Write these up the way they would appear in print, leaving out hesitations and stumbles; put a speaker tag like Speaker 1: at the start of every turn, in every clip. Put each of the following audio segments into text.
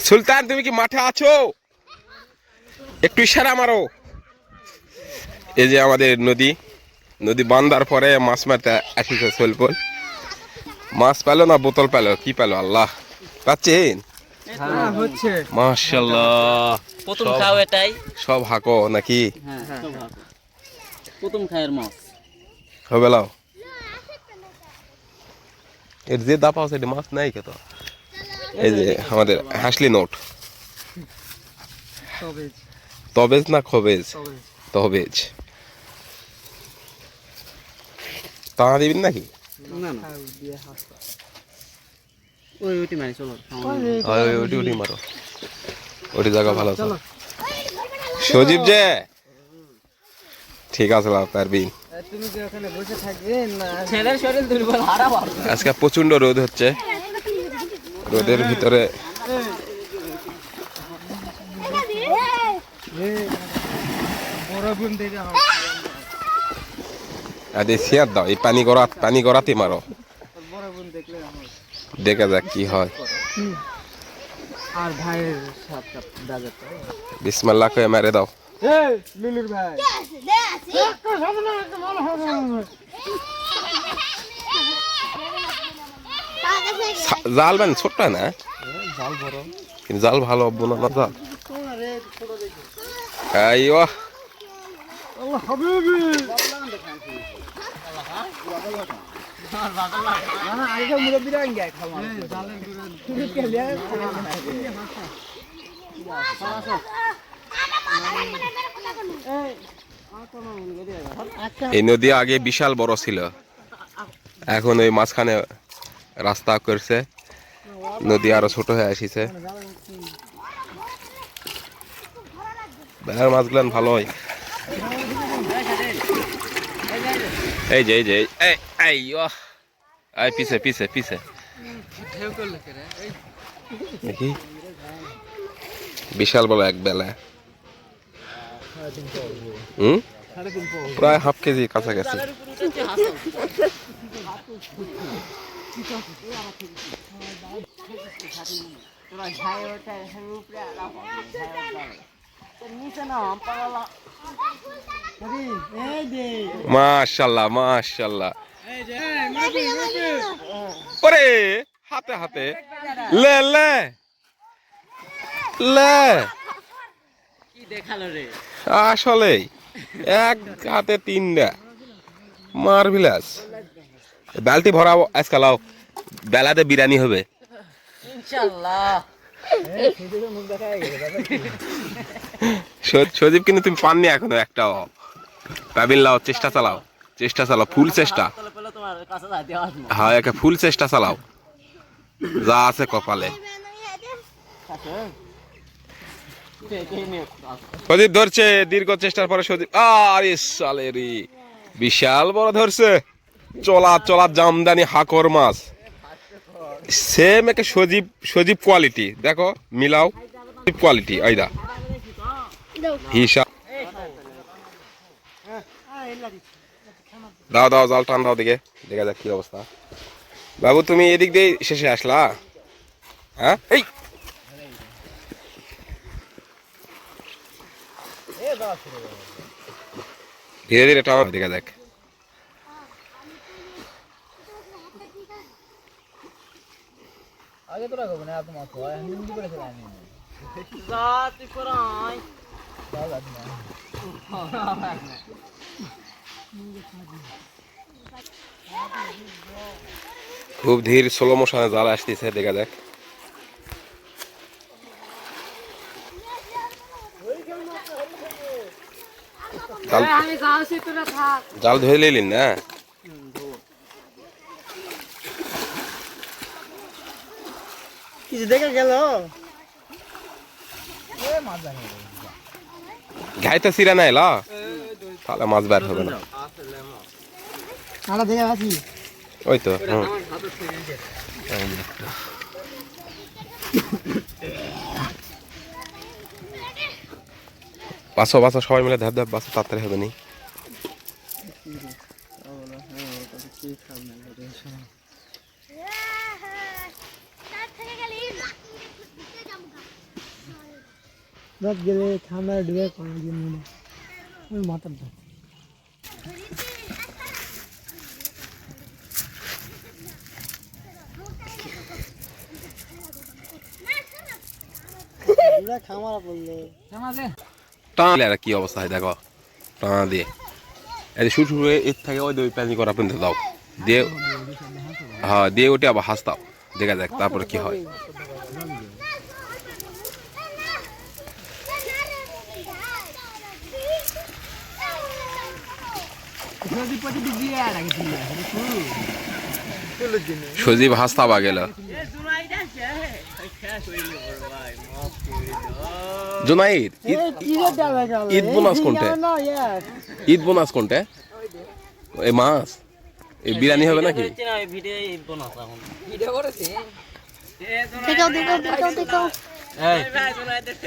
Speaker 1: সুলতান তুমি কি মাঠে আছো? একটু ইশারা মারো। এই যে আমাদের নদী, নদী বান্ধার পরে মাছ মারতে আসিছে সোলপল। মাছ পেলো না বোতল পেলো, কি পেলো আল্লাহ। পাচ্ছেন?
Speaker 2: হচ্ছে
Speaker 1: মাশাআল্লাহ।
Speaker 3: প্রথম খাও এটাই।
Speaker 1: সব হাঁকো নাকি?
Speaker 3: হ্যাঁ সব হাঁকো। প্রথম খায়ের মাছ
Speaker 1: হবে লাও। এর যে দাপা আছে মাছ নাই কত। এই যে আমাদের হাসলি নোট। তবেজ না খবেজ? তবেজ। তা দিবেন নাকি?
Speaker 3: না না ওই ওইটি মারি চলো।
Speaker 1: ওটি মারো, ওটি জায়গা ভালো আছে। সজীব যে ঠিক আছে পারবি।
Speaker 2: তুমি কি ওখানে বসে থাকবে না?
Speaker 3: ছেলের শরীর দুর্বল হারাবো।
Speaker 1: আজকে প্রচন্ড রোদ হচ্ছে, রোদের ভিতরে শেয়ার দাও। এই পানি গড়াতে মারো, দেখা যাক কি হয়।
Speaker 2: আর ভাইয়ের সাথে দাদা তো
Speaker 1: বিসমিল্লাহ করে মেরে দাও।
Speaker 2: এই লুলুর ভাই
Speaker 1: জাল মানে ছোট্ট না,
Speaker 2: জাল বড়
Speaker 1: কিন্তু জাল ভালো বোনা না জাল। আইও
Speaker 2: আল্লাহ হাবিবি না আগে মুরব্বি রাং গায় খাওয়া জালের গুড়া তুমি কেলিয়া
Speaker 1: এই নদী আগে বিশাল বড় ছিল, এখন ওই মাঝখানে রাস্তা করছে, নদী আরো ছোট হয়ে আসিছে। বেলার মাছগুলো ভালো হয়। এই যে এই পিছে পিছে পিছে দেখি বিশাল বড় এক বেলা। প্রায় হাফ কেজি কাছাকাছি। মাশাআল্লাহ মাশাআল্লাহ। ওরে হাতে হাতে লে লে লে
Speaker 3: কি দেখালো রে
Speaker 1: আসলে এক হাতে তিনটা মারভিলাস। বালতি ভরাবো আজকে, লাও বেলাতে বিরিয়ানি হবে
Speaker 3: ইনশাআল্লাহ।
Speaker 1: সজীব কিন্তু তুমি পাননি এখনো একটাও। পাবিল লাও, চেষ্টা চালাও, চেষ্টা চালাও, ফুল চেষ্টা। হ্যাঁ একে ফুল চেষ্টা চালাও, যা আছে কপালে। সজীব ধরছে, দীর্ঘ চেষ্টার পরে সজীব। আরে সালে রে, বিশাল বড় ধরছে। চলা চলা জামদানি হাকর মাছ, সেম একে সজীব সজীব কোয়ালিটি। দেখো মিলাও কোয়ালিটি। আইদা হিসাব দাও দাও, জাল টান দাও, দিকে দেখা যাক কি অবস্থা। বাবু তুমি এদিক দিয়ে শেষে আসলা? হ্যাঁ এই ধীরে ধীরে টানো, দেখা যাক।
Speaker 2: আগে তো রাখবো না এত মাছ হয় হিন্দি করে খেলা আমি
Speaker 3: জাতি করাই
Speaker 1: খুব ধীর স্লো মোশনে জাল আসতেছে, দেখা যাক। জাল ধরে নিলেন না?
Speaker 2: কিছু দেখে গেল
Speaker 1: ঘাইতে সিরা নাই লা, তাহলে মাছ বের হবে না।
Speaker 2: দেখে আছি
Speaker 1: ওই তো বাসো বাসো, সবাই মিলে ধাপ ধাপ বাসো, তাড়াতাড়ি হবে নি।
Speaker 2: রাত গেলে ঠান্ডা ডুবে কোনো দিন মনে ওই মাথার ধার খামারা পড়লো
Speaker 1: টানলে আর কি অবস্থা হয় দেখো টানা দিয়ে এই শুরু শুরু এর থেকে ওই দুই প্যানি করা পর্যন্ত দাও দিয়ে হ্যাঁ দিয়ে ওটা আবার হাসতাও দেখা যাক তারপরে কি হয় সজীব হাসতাবা গেল জুনাইদ ঈদ বোনাস কোনটা ঈদ বোনাস কোনটা এই মাছ এই বিরিয়ানি হবে নাকি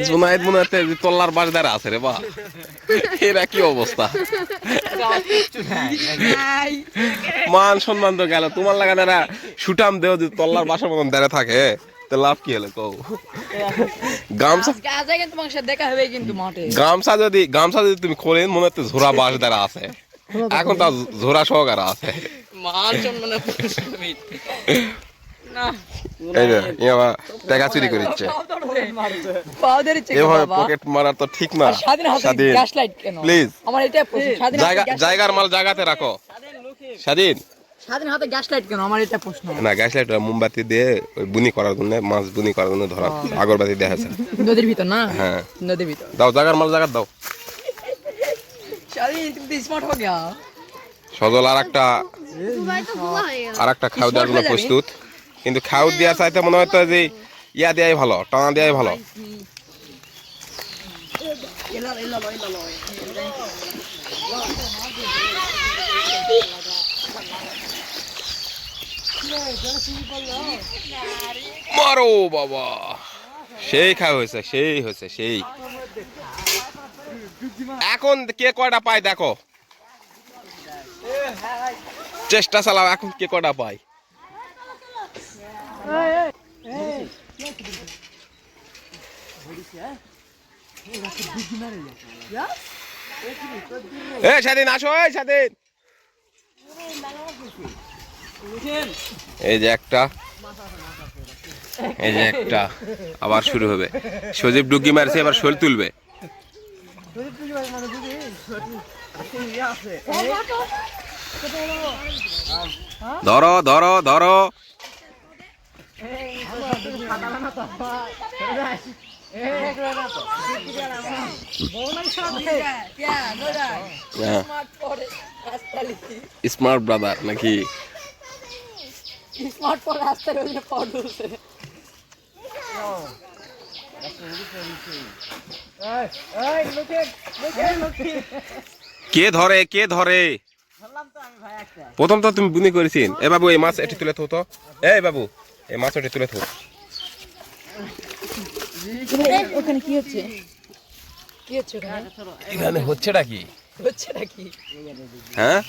Speaker 1: জুনাইদ মনে হচ্ছে তল্লার বাসদার আছে রে বা এরা কি অবস্থা মান সম্মান তো গেল তোমার লাগানেরা সুটাম দেও যদি তল্লার বাসার মতন দাঁড়ে থাকে তো লাভ কি হলো কও গামছা গামছা যদি তুমি খোলেন মনে হচ্ছে ঝোরা বাস দ্বারা আছে এখন তো ঝোরা সহকারে আছে এই যে ইয়াবা টাকা চুরি করিচ্ছে এভাবে পকেট মারার তো ঠিক না স্বাধীন প্লিজ জায়গার মাল জায়গাতে রাখো স্বাধীন
Speaker 2: স্বাধীন হাতে গ্যাস লাইট কেন আমার এটা প্রশ্ন
Speaker 1: না গ্যাস লাইট মোমবাতি দিয়ে ওই বুনি করার জন্য মাছ বুনি করার জন্য ধরা আগরবাতি দেয়া আছে
Speaker 2: নদীর ভিতর না
Speaker 1: হ্যাঁ
Speaker 2: নদীর ভিতর
Speaker 1: দাও জায়গার মাল জায়গা দাও
Speaker 2: স্বাধীন তুমি স্মার্ট হয়ে গেছো
Speaker 1: সজল আরেকটা খাওয়া দেওয়ার জন্য প্রস্তুত কিন্তু খাওয়া দেওয়া চাইতে মনে হতো যে ইয়া দেয়াই ভালো টানা দেয়াই ভালো মারো বাবা সেই খাওয়া হয়েছে সেই এখন কে কয়টা পায় দেখো চেষ্টা চালাও এখন কে কয়টা পায় স্বাধীন আসো স্বাধীন এই যে একটা আবার শুরু হবে সজীব ডুগি মারছে এবার শোল তুলবে ধরো ধরো ধরো স্মার্ট ব্রাদার নাকি কে ধরে প্রথম তো তুমি বুনি করেছিন এ বাবু এই মাছ এটি তুলে তো এই বাবু এই মাছ এটি তুলে
Speaker 2: ওখানে কি হচ্ছে
Speaker 1: এখানে হচ্ছেটা কি হ্যাঁ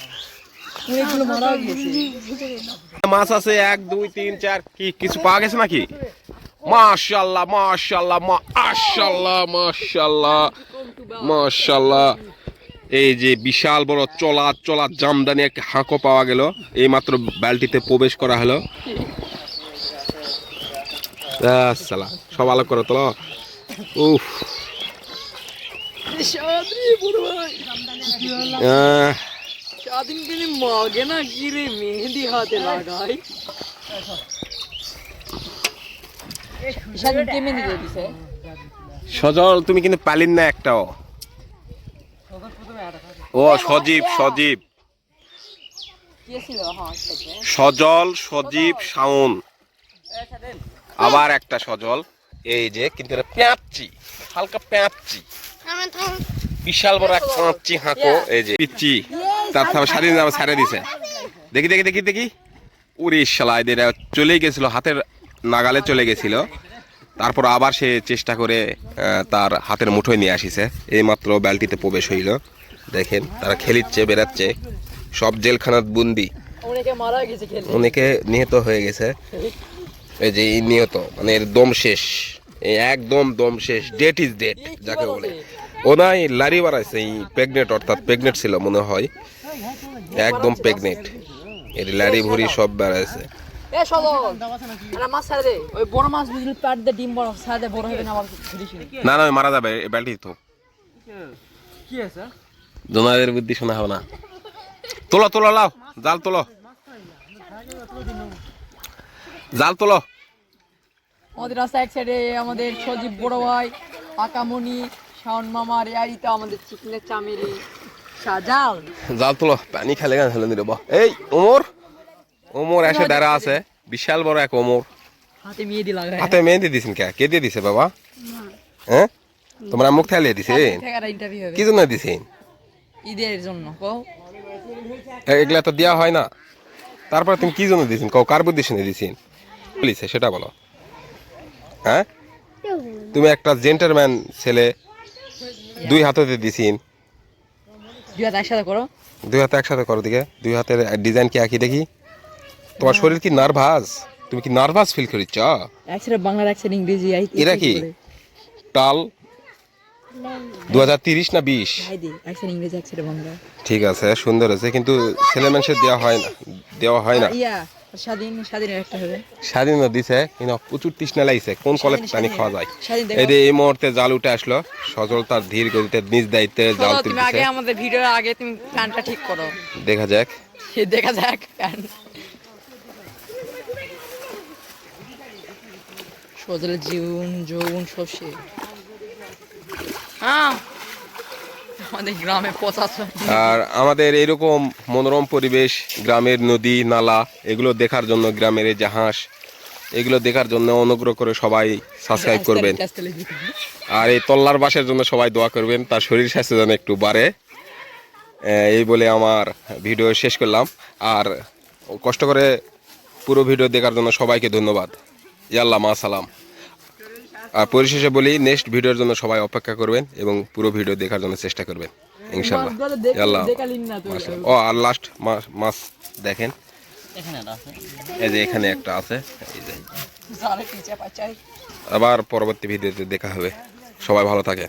Speaker 1: মাছ আছে 1 2 3 4 কি কিছু পাওয়া গেছে নাকি মাশাআল্লাহ মাশাআল্লাহ মাশাআল্লাহ মাশাআল্লাহ মাশাআল্লাহ এই যে বিশাল বড় চলা জামদানি একটা হাঁকো পাওয়া গেল এই মাত্র বালতিতে প্রবেশ করা হলো সালা সব আলো করে তোলো উফ সজল তুমি কিন্তু পালিন না একটাও ও সজীব সজীব শাওন আবার একটা সজল এই যে কিন্তু হালকা পেঁয়াচ্ছি বিশাল বড় এক পেঁয়াচ্ছি হাঁকো এই যে পিচ্ছি তার স্বাধীন ছাড়ে দিছে দেখি উড়ি শালা এদের চলে গেছিল হাতের নাগালে চলে গেছিল তারপর আবার সে চেষ্টা করে তার হাতের মুঠোয় নিয়ে আসিছে এই মাত্র বালতিতে প্রবেশ হইল দেখেন তারা খেলিচ্ছে বেড়াচ্ছে সব জেলখানার বন্দি অনেকে নিহত হয়ে গেছে এই যে নিহত মানে এর দম শেষ এই একদম দম শেষ, ডেট ইজ ডেট যাকে বলে। ও নাই লারি বাড়াইছে, এই প্রেগনেন্ট, অর্থাৎ প্রেগনেন্ট ছিল মনে হয়, একদম প্রেগনেন্ট। এর লারি ভুড়ি সব বেড়াইছে।
Speaker 3: এ সদল আরে মাছ ছাড় দে, ওই বড় মাছ বুঝলি পাট দে, ডিম বড় ছাড় দে, বড় হবে না আবার ঘুরিস
Speaker 1: না না, ওই মারা যাবে, এই বালতি তো।
Speaker 3: কি আছে?
Speaker 1: জোনাদের বুদ্ধি শোনা হবে না। তোলো তোলো, লাও জাল তোলো, জাল তোলো।
Speaker 3: আমাদের রাস্তা এক সাইডে আমাদের সজীব বড় ভাই, আকামনি, শাওন মামা, রেয়ারিতা, আমাদের চিকনের চামেলি, সাজাল।
Speaker 1: জাল তোলো, পানি খেলে গান খেলে নিরব। এই ওমর, ওমর এসে দাঁড়া আছে, বিশাল বড় এক ওমর।
Speaker 3: হাতে মেহেদি লাগায়।
Speaker 1: হাতে মেহেদি দিছেন কে? কে দিয়ে দিছে বাবা? হ্যাঁ, তোমরা মুখ থালিয়ে দিছে?
Speaker 3: ইন্টারভিউ হবে
Speaker 1: কি জন্য দিছেন?
Speaker 3: ঈদের জন্য কও।
Speaker 1: এগুলা তো দেওয়া হয় না। তারপর তুমি কি জন্য দিছেন কও? কার বুদ্ধি শুনে দিছেন বলিছে সেটা বলো। হ্যাঁ, তুমি একটা জেন্টারম্যান ছেলে, দুই হাতে দিছিন।
Speaker 3: দুই হাত একসাথে করো।
Speaker 1: দুই হাতে একসাথে করো দিকে, দুই হাতের ডিজাইন কি একই দেখি? তোমার শরীর কি নার্ভাস? তুমি কি নার্ভাস ফিল করিচ্ছ?
Speaker 3: এক সাইডে বাংলা, এক সাইডে ইংরেজি।
Speaker 1: এরা কি টাল 2030 না 20?
Speaker 3: এক সাইডে ইংরেজি, এক সাইডে বাংলা।
Speaker 1: ঠিক আছে, সুন্দর আছে, কিন্তু ছেলে মানুষের দেওয়া হয় না, দেওয়া হয় না।
Speaker 3: ইয়া স্বাধীন, স্বাধীনের একটা হবে।
Speaker 1: স্বাধীনতা দিছে কিন্তু প্রচুর তৃষ্ণা লাগছে, কোন কলের পানি খাওয়া যায়।
Speaker 3: স্বাধীন
Speaker 1: এই যে এই মুহূর্তে জাল উঠে আসলো, সজল তার ধীর গতিতে নিজ দায়িত্বে জাল
Speaker 3: তুমি আগে
Speaker 1: তুলতেছে।
Speaker 3: আমাদের ভিডিওর আগে তুমি প্যানটা ঠিক করো,
Speaker 1: দেখা যাক।
Speaker 3: দেখা যাক প্যান। সজলের জীবন যৌবন সব শেষ। হ্যাঁ, আমাদের গ্রামে পচাচ্ছে।
Speaker 1: আর আমাদের এরকম মনোরম পরিবেশ, গ্রামের নদী নালা, এগুলো দেখার জন্য, গ্রামের এই যে হাঁস, এগুলো দেখার জন্য অনুগ্রহ করে সবাই সাবস্ক্রাইব করবেন। আর এই তল্লার বাসের জন্য সবাই দোয়া করবেন, তার শরীর স্বাস্থ্য যেন একটু বাড়ে। এই বলে আমার ভিডিও শেষ করলাম। আর কষ্ট করে পুরো ভিডিও দেখার জন্য সবাইকে ধন্যবাদ। ইয়াল্লাহ মা সালাম। আর পরিশেষে বলি, নেক্সট ভিডিওর জন্য সবাই অপেক্ষা করবেন এবং পুরো ভিডিও দেখার জন্য চেষ্টা করবেন ইনশাল্লাহ। ইয়াল্লাহ। ও আর লাস্ট মাছ দেখেন, এই যে এখানে একটা আছে। এই যে আবার পরবর্তী ভিডিওতে দেখা হবে। সবাই ভালো থাকে।